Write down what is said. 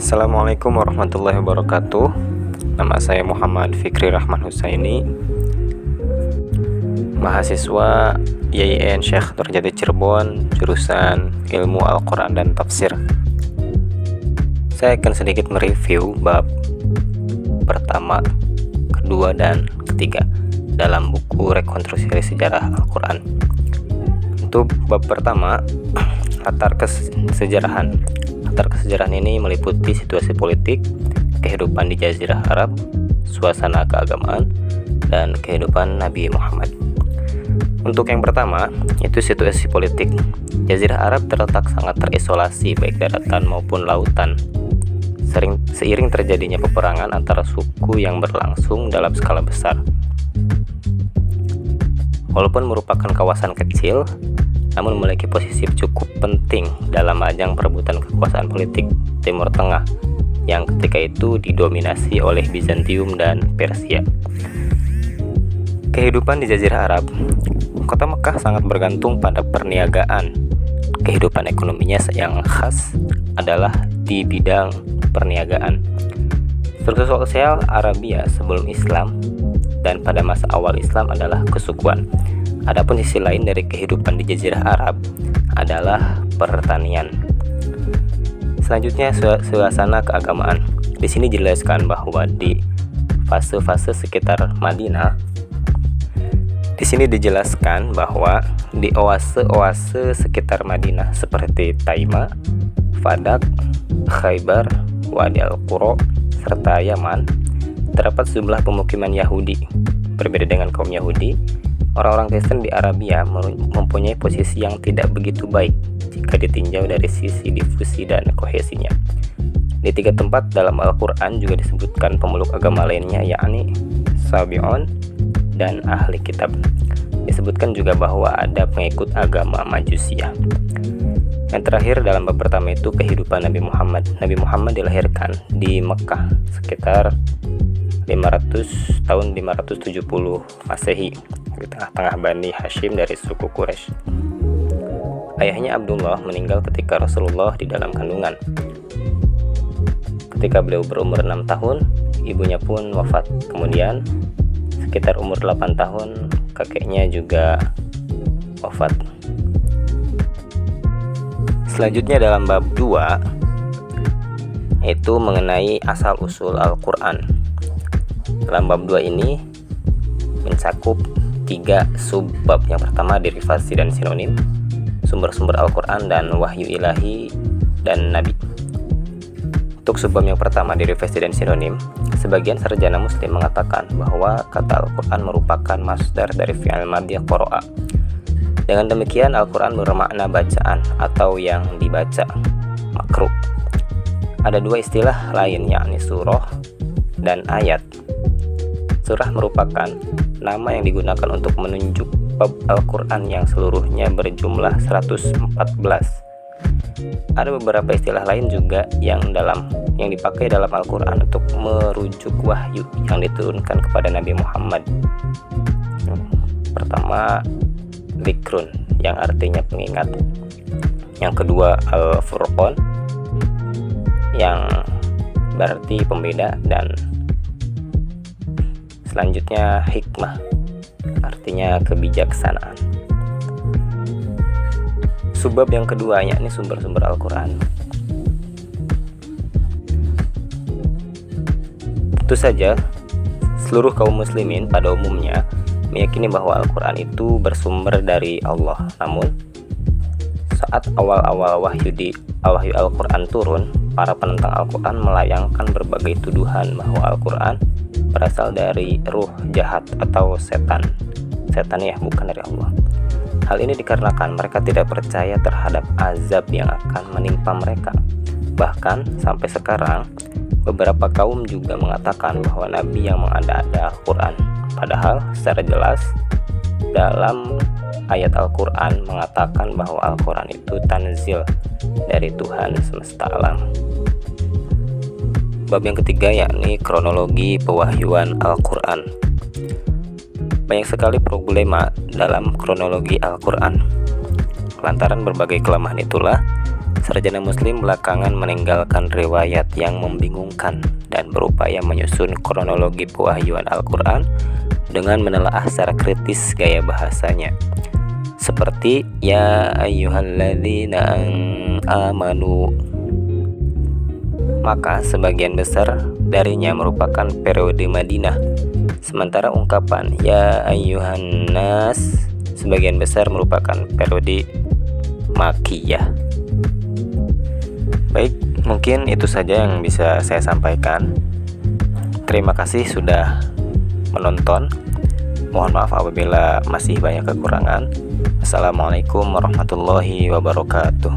Assalamualaikum warahmatullahi wabarakatuh. Nama saya Muhammad Fikri Rahman Husaini, mahasiswa YIN Syekh Nurjati Cirebon, jurusan Ilmu Al-Quran dan Tafsir. Saya akan sedikit mereview bab pertama, kedua, dan ketiga dalam buku Rekonstruksi Sejarah Al-Quran. Untuk bab pertama, latar kesejarahan. Latar kesejarahan ini meliputi situasi politik, kehidupan di Jazirah Arab, suasana keagamaan, dan kehidupan Nabi Muhammad. Untuk yang pertama, itu situasi politik. Jazirah Arab terletak sangat terisolasi baik daratan maupun lautan. Seiring terjadinya peperangan antara suku yang berlangsung dalam skala besar. Walaupun merupakan kawasan kecil, namun memiliki posisi cukup penting dalam ajang perebutan kekuasaan politik Timur Tengah yang ketika itu didominasi oleh Bizantium dan Persia. Kehidupan di Jazirah Arab, kota Mekah sangat bergantung pada perniagaan. Kehidupan ekonominya yang khas adalah di bidang perniagaan. Struktur sosial Arabia sebelum Islam dan pada masa awal Islam adalah kesukuan. Adapun sisi lain dari kehidupan di Jazirah Arab adalah pertanian. Selanjutnya, suasana keagamaan. Di sini dijelaskan bahwa di fase-fase sekitar Madinah, di sini dijelaskan bahwa di oase-oase sekitar Madinah seperti Taima, Fadak, Khaybar, Wadi Al-Qura, serta Yaman, terdapat sejumlah pemukiman Yahudi. Berbeda dengan kaum Yahudi, orang-orang Kristen di Arabia mempunyai posisi yang tidak begitu baik jika ditinjau dari sisi difusi dan kohesinya. Di tiga tempat dalam Al-Quran juga disebutkan pemeluk agama lainnya, yakni Sabi'un dan Ahli Kitab. Disebutkan juga bahwa ada pengikut agama Majusiyah. Yang terakhir dalam bab pertama itu kehidupan Nabi Muhammad. Nabi Muhammad dilahirkan di Mekah sekitar 570 Masehi di tengah-tengah Bani Hashim dari suku Quraisy. Ayahnya Abdullah meninggal ketika Rasulullah di dalam kandungan. Ketika beliau berumur 6 tahun, ibunya pun wafat. Kemudian sekitar umur 8 tahun, kakeknya juga wafat. Selanjutnya dalam bab 2 yaitu mengenai asal-usul Al-Quran. Dalam bab 2 ini mencakup 3 subbab. Yang pertama derivasi dan sinonim, sumber-sumber Al-Quran dan wahyu ilahi dan nabi. Untuk subbab yang pertama derivasi dan sinonim, sebagian sarjana muslim mengatakan bahwa kata Al-Quran merupakan masdar dari fi'il madhi qara'a. Dengan demikian Al-Quran bermakna bacaan atau yang dibaca, makruh. Ada 2 istilah lain, yakni surah dan ayat. Surah merupakan nama yang digunakan untuk menunjuk bab Al-Quran yang seluruhnya berjumlah 114. Ada beberapa istilah lain juga yang dipakai dalam Al-Quran untuk merujuk wahyu yang diturunkan kepada Nabi Muhammad. Pertama, Zikrun yang artinya pengingat. Yang kedua, Al-Furqan yang berarti pembeda, dan selanjutnya hikmah artinya kebijaksanaan. Subbab yang kedua yakni sumber-sumber Al-Quran. Tentu saja seluruh kaum muslimin pada umumnya meyakini bahwa Al-Quran itu bersumber dari Allah. Namun saat awal-awal wahyu Al-Quran turun, para penentang Al-Quran melayangkan berbagai tuduhan bahwa Al-Quran berasal dari ruh jahat atau setan ya, bukan dari Allah. Hal ini dikarenakan mereka tidak percaya terhadap azab yang akan menimpa mereka. Bahkan sampai sekarang beberapa kaum juga mengatakan bahwa Nabi yang mengada-ada Al-Quran, padahal secara jelas dalam ayat Al-Quran mengatakan bahwa Al-Quran itu tanzil dari Tuhan semesta alam. Bab yang ketiga yakni kronologi pewahyuan Al-Quran. Banyak sekali problema dalam kronologi Al-Quran. Lantaran berbagai kelemahan itulah, Sarjana Muslim belakangan meninggalkan riwayat yang membingungkan dan berupaya menyusun kronologi pewahyuan Al-Quran dengan menelaah secara kritis gaya bahasanya. Seperti ya ayyuhalladzina amanu, maka sebagian besar darinya merupakan periode Madinah, sementara ungkapan ya ayyuhan nas sebagian besar merupakan periode Makkiyah. Baik, mungkin itu saja yang bisa saya sampaikan. Terima kasih sudah menonton. Mohon maaf apabila masih banyak kekurangan. Assalamualaikum warahmatullahi wabarakatuh.